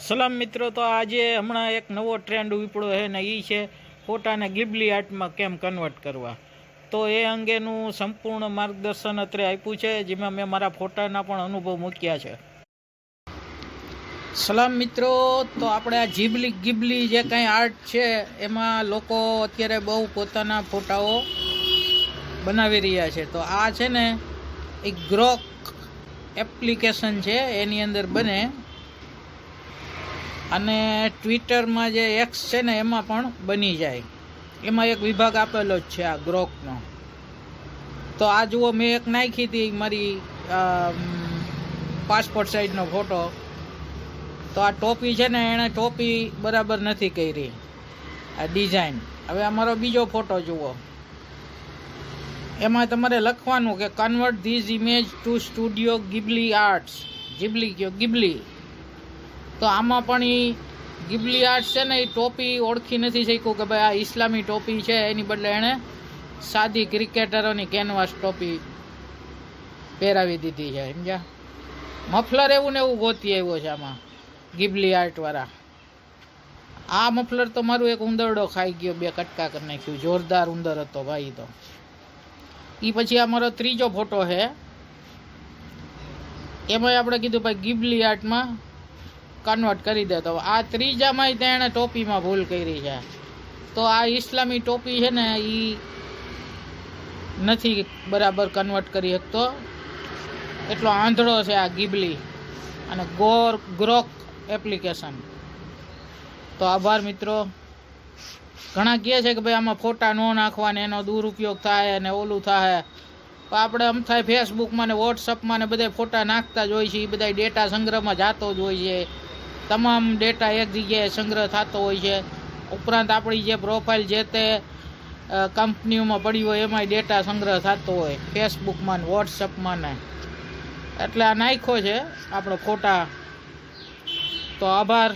સલામ મિત્રો, તો આજે હમણાં એક નવો ટ્રેન્ડ ઉપડ્યો છે ને એ છે ફોટાને ગિબલી આર્ટમાં કેમ કન્વર્ટ કરવા. તો એ અંગેનું સંપૂર્ણ માર્ગદર્શન અત્રે આપ્યું છે, જેમાં મેં મારા ફોટાના પણ અનુભવ મૂક્યા છે. સલામ મિત્રો, તો આપણે આ ગિબલી જે કાંઈ આર્ટ છે એમાં લોકો અત્યારે બહુ પોતાના ફોટાઓ બનાવી રહ્યા છે. તો આ છે ને એક ગ્રોક એપ્લિકેશન છે, એની અંદર બને, અને ટ્વિટરમાં જે એક્સ છે ને એમાં પણ બની જાય. એમાં એક વિભાગ આપેલો જ છે આ ગ્રોકનો. તો આ જુઓ, મેં એક નાખી હતી મારી પાસપોર્ટ સાઇઝનો ફોટો. તો આ ટોપી છે ને, એણે ટોપી બરાબર નથી કરી, આ ડિઝાઇન. હવે અમારો બીજો ફોટો જુઓ, એમાં તમારે લખવાનું કે convert this image to studio Ghibli arts. Ghibli. તો આમાં પણ એ ગિબલી આર્ટ્સ છે ને, એ ટોપી ઓળખી નથી શક્યું કે ભાઈ આ ઇસ્લામી ટોપી છે, એની બદલે એણે સાદી ક્રિકેટરોની કેનવાસ ટોપી પહેરાવી દીધી છે, સમજ્યા. મફલર એવું ને એવું ગોતી આવ્યો છે આમાં ગિબલી આર્ટવાળા. આ મફલર તો મારું એક ઉંદરડો ખાઈ ગયો, 2 કટકા કરી નાખ્યું. જોરદાર ઉંદર હતો ભાઈ. તો એ પછી આ મારો ત્રીજો ફોટો છે, એમાં આપણે કીધું ભાઈ ગિબલી આર્ટમાં કન્વર્ટ કરી દે. તો આ ત્રીજામાં તેણે ટોપીમાં ભૂલ કરી છે. તો આ ઇસ્લામી ટોપી છે ને, એ નથી બરાબર કન્વર્ટ કરી શકતો, એટલો આંધળો છે આ ગિબલી અને ગ્રોક એપ્લિકેશન. તો આભાર મિત્રો. ઘણા કહે છે કે ભાઈ આમાં ફોટા ન નાખવાને, એનો દુરુપયોગ થાય અને ઓલું થાય. તો આપણે આમ થાય ફેસબુકમાં ને વોટ્સઅપમાં ને બધા ફોટા નાખતા જ હોય છે, એ બધા ડેટા સંગ્રહમાં જતો જ હોય છે. તમામ ડેટા એક જગ્યાએ સંગ્રહ થતો હોય છે. ઉપરાંત આપણી જે પ્રોફાઇલ જે તે કંપનીઓમાં પડી હોય એમાંય ડેટા સંગ્રહ થતો હોય, ફેસબુકમાં ને વોટ્સઅપમાં ને. એટલે આ નાખ્યો છે આપણો ફોટા. તો આભાર.